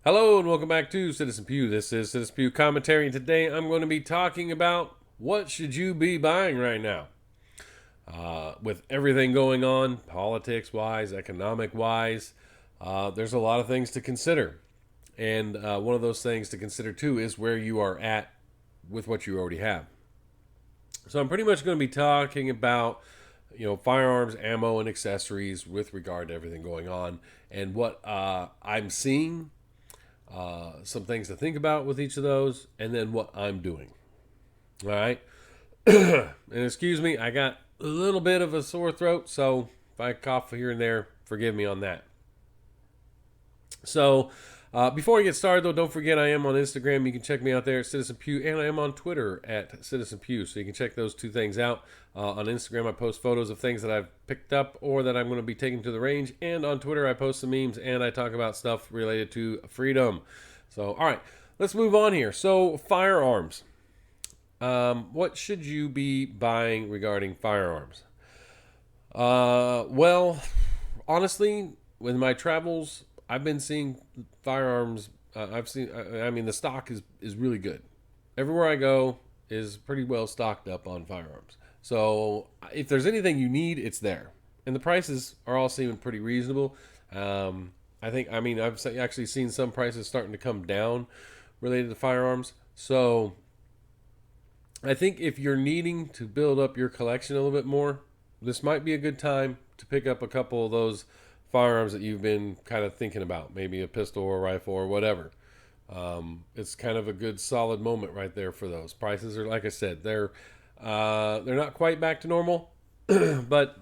Hello and welcome back to Citizen Pew. This is Citizen Pew Commentary, and today I'm going to be talking about what should you be buying right now. With everything going on, politics-wise, economic-wise, there's a lot of things to consider. And one of those things to consider too is where you are at with what you already have. So I'm pretty much going to be talking about firearms, ammo, and accessories with regard to everything going on and what I'm seeing. Some things to think about with each of those, and then what I'm doing. All right. And excuse me, I got a little bit of a sore throat, so if I cough here and there, forgive me on that. So, before I get started, though, don't forget I am on Instagram. You can check me out there at Citizen Pew, and I am on Twitter at Citizen Pew. So you can check those two things out. On Instagram, I post photos of things that I've picked up or that I'm going to be taking to the range. And on Twitter, I post some memes and I talk about stuff related to freedom. So, all right, let's move on here. So, firearms. What should you be buying regarding firearms? Well, honestly, with my travels, I've been seeing firearms. I mean, the stock is really good. Everywhere I go is pretty well stocked up on firearms. So if there's anything you need, it's there. And the prices are all seeming pretty reasonable. I've actually seen some prices starting to come down related to firearms. So I think if you're needing to build up your collection a little bit more, this might be a good time to pick up a couple of those firearms that you've been kind of thinking about, maybe a pistol or a rifle or whatever. It's kind of a good solid moment right there for those. Prices are, like I said, they're not quite back to normal, but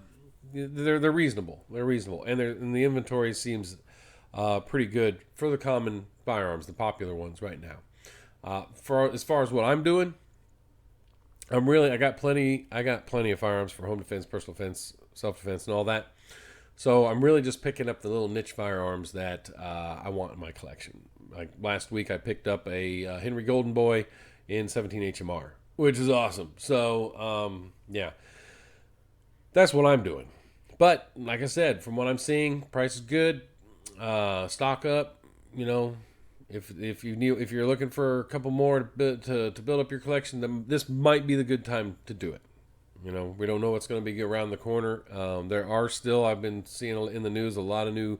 they're reasonable. They're reasonable, and the inventory seems pretty good for the common firearms, the popular ones right now. For as far as what I'm doing, I got plenty of firearms for home defense, personal defense, self defense, and all that. So I'm really just picking up the little niche firearms that I want in my collection. Like last week, I picked up a Henry Golden Boy in 17 HMR, which is awesome. So yeah, that's what I'm doing. But like I said, from what I'm seeing, price is good. Stock up. If you're looking for a couple more to build up your collection, then this might be the good time to do it. We don't know what's going to be around the corner. There are still, I've been seeing in the news, a lot of new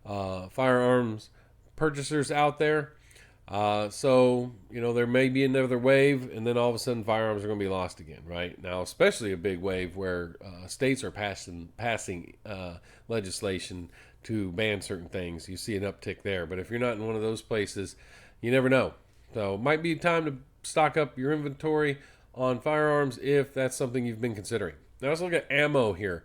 firearms purchasers out there. So there may be another wave, and then all of a sudden firearms are going to be lost again, right? Now, especially a big wave where states are passing legislation to ban certain things. You see an uptick there. But if you're not in one of those places, you never know. So it might be time to stock up your inventory on firearms if that's something you've been considering. Now let's look at ammo here.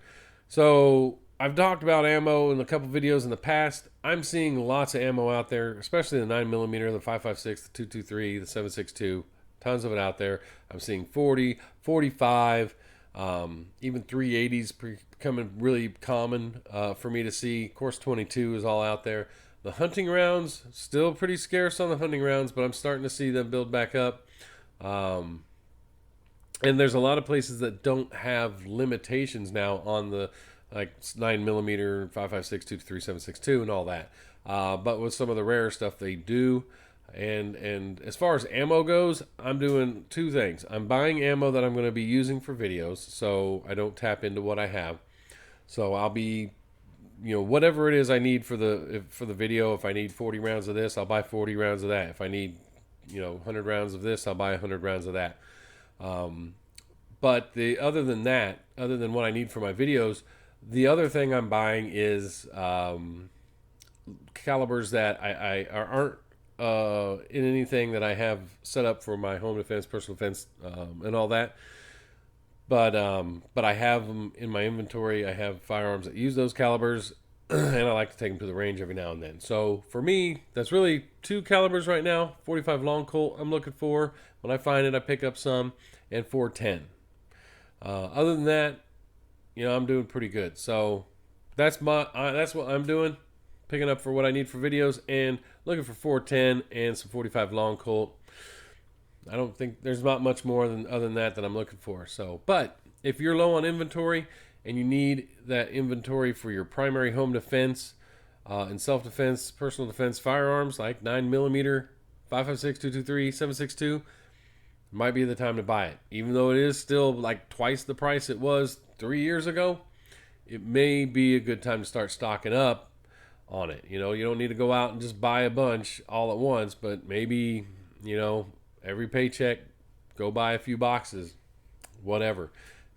So I've talked about ammo in a couple videos in the past. I'm seeing lots of ammo out there, especially the 9mm, the 5.56, the 223, the 7.62. Tons of it out there. I'm seeing 40, 45, even 380s becoming really common for me to see. Of course, 22 is all out there. The hunting rounds, still pretty scarce on the hunting rounds, but I'm starting to see them build back up. And there's a lot of places that don't have limitations now on the 9mm, 5.56, 223, 7.62, and all that. But with some of the rarer stuff, they do. And as far as ammo goes, I'm doing two things. I'm buying ammo that I'm going to be using for videos, so I don't tap into what I have. So I'll be, whatever it is I need for the video. If I need 40 rounds of this, I'll buy 40 rounds of that. If I need 100 rounds of this, I'll buy 100 rounds of that. But other than what I need for my videos, the other thing I'm buying is calibers that I aren't in anything that I have set up for my home defense, personal defense, and all that. But I have them in my inventory. I have firearms that use those calibers, and I like to take them to the range every now and then. So for me, that's really two calibers right now. 45 long Colt I'm looking for. When I find it, I pick up some, and 410. Other than that, I'm doing pretty good. So that's what I'm doing, picking up for what I need for videos and looking for 410 and some 45 long Colt. I don't think there's not much more other than that I'm looking for. So, but if you're low on inventory and you need that inventory for your primary home defense, in self-defense, personal defense firearms like 9mm, 5.56, 223, 7.62, might be the time to buy it. Even though it is still like twice the price it was 3 years ago, it may be a good time to start stocking up on it. You know, you don't need to go out and just buy a bunch all at once, but maybe, you know, every paycheck, go buy a few boxes, whatever.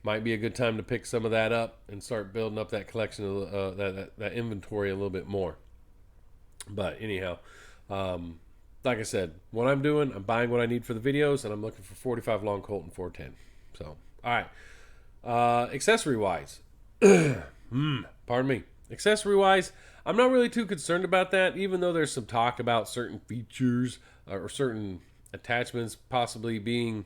Might be a good time to pick some of that up and start building up that collection of that inventory a little bit more. But anyhow, like I said, what I'm doing, I'm buying what I need for the videos, and I'm looking for 45 long Colt and 410. So, all right. Accessory wise, pardon me. Accessory wise, I'm not really too concerned about that, even though there's some talk about certain features or certain attachments possibly being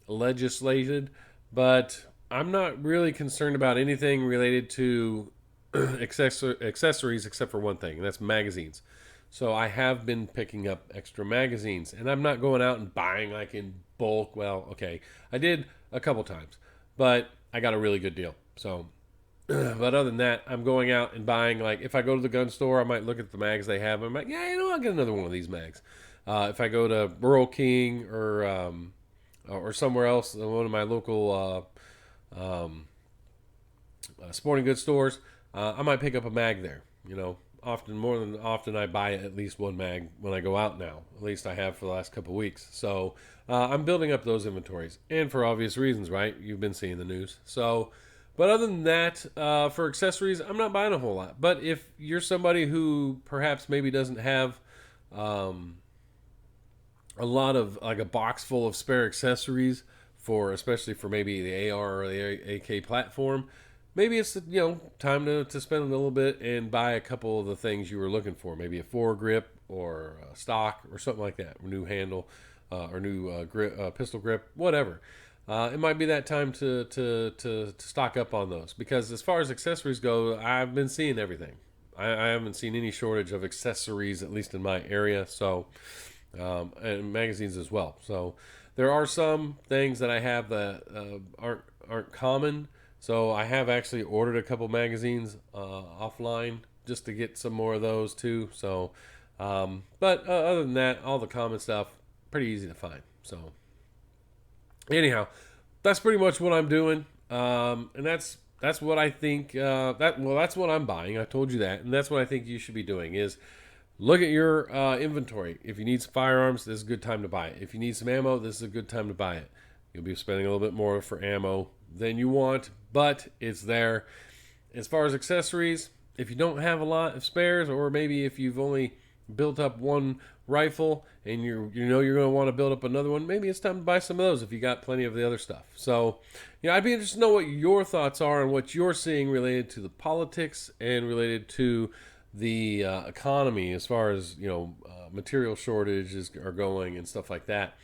legislated. But I'm not really concerned about anything related to accessories except for one thing, and that's magazines. So I have been picking up extra magazines, and I'm not going out and buying like in bulk. Well, okay, I did a couple times, but I got a really good deal. So, but other than that, I'm going out and buying, like, if I go to the gun store, I might look at the mags they have. I'm like, yeah, you know, I'll get another one of these mags. If I go to Rural King or somewhere else, one of my local sporting goods stores, I might pick up a mag there. You know, more than often, I buy at least one mag when I go out now. At least I have for the last couple of weeks. So I'm building up those inventories, and for obvious reasons, right? You've been seeing the news. So, but other than that, for accessories, I'm not buying a whole lot. But if you're somebody who perhaps maybe doesn't have a lot of, like, a box full of spare accessories especially for maybe the AR or the AK platform, maybe it's, you know, time to spend a little bit and buy a couple of the things you were looking for. Maybe a foregrip or a stock or something like that, a new handle or new pistol grip, whatever. It might be that time to stock up on those, because as far as accessories go, I've been seeing everything. I haven't seen any shortage of accessories, at least in my area. So, and magazines as well. So there are some things that I have that aren't common. So I have actually ordered a couple magazines offline just to get some more of those too. So, but other than that, all the common stuff, pretty easy to find. So anyhow, that's pretty much what I'm doing, and that's what I think. That's what I'm buying. I told you that, and that's what I think you should be doing is look at your inventory. If you need some firearms, this is a good time to buy it. If you need some ammo, this is a good time to buy it. You'll be spending a little bit more for ammo than you want, but it's there. As far as accessories, if you don't have a lot of spares, or maybe if you've only built up one rifle and you know you're going to want to build up another one, maybe it's time to buy some of those if you got plenty of the other stuff. So, you know, I'd be interested to know what your thoughts are and what you're seeing related to the politics and related to the economy, as far as, you know, material shortages are going and stuff like that.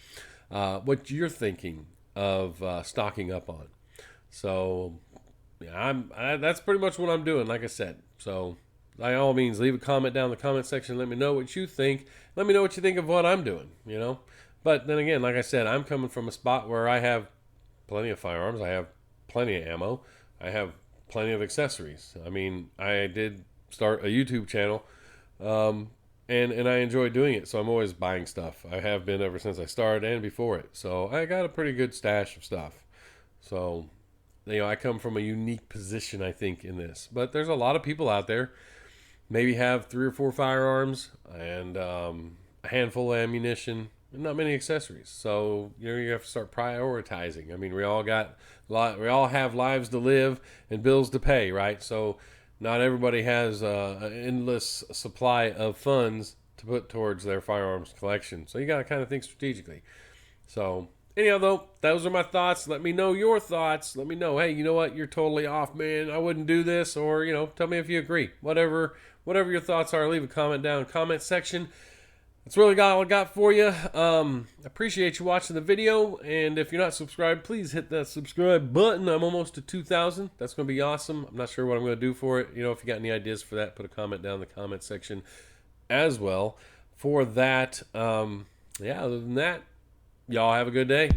What you're thinking of stocking up on. So, yeah, that's pretty much what I'm doing, like I said. So, by all means, leave a comment down in the comment section. Let me know what you think. Let me know what you think of what I'm doing, you know. But then again, like I said, I'm coming from a spot where I have plenty of firearms. I have plenty of ammo. I have plenty of accessories. I mean, I did start a YouTube channel, and I enjoy doing it. So I'm always buying stuff. I have been ever since I started and before it. So I got a pretty good stash of stuff. So, you know, I come from a unique position, I think, in this. But there's a lot of people out there maybe have 3 or 4 firearms and a handful of ammunition and not many accessories. So, you know, you have to start prioritizing. I mean, we all have lives to live and bills to pay, right? So not everybody has an endless supply of funds to put towards their firearms collection. So you got to kind of think strategically. So anyhow, though, those are my thoughts. Let me know your thoughts. Let me know, hey, you know what? You're totally off, man. I wouldn't do this. Or, you know, tell me if you agree. Whatever your thoughts are, leave a comment down in the comment section. That's really all I got for you. Appreciate you watching the video. And if you're not subscribed, please hit that subscribe button. I'm almost to 2,000. That's going to be awesome. I'm not sure what I'm going to do for it. You know, if you got any ideas for that, put a comment down in the comment section as well for that. Yeah, other than that, y'all have a good day.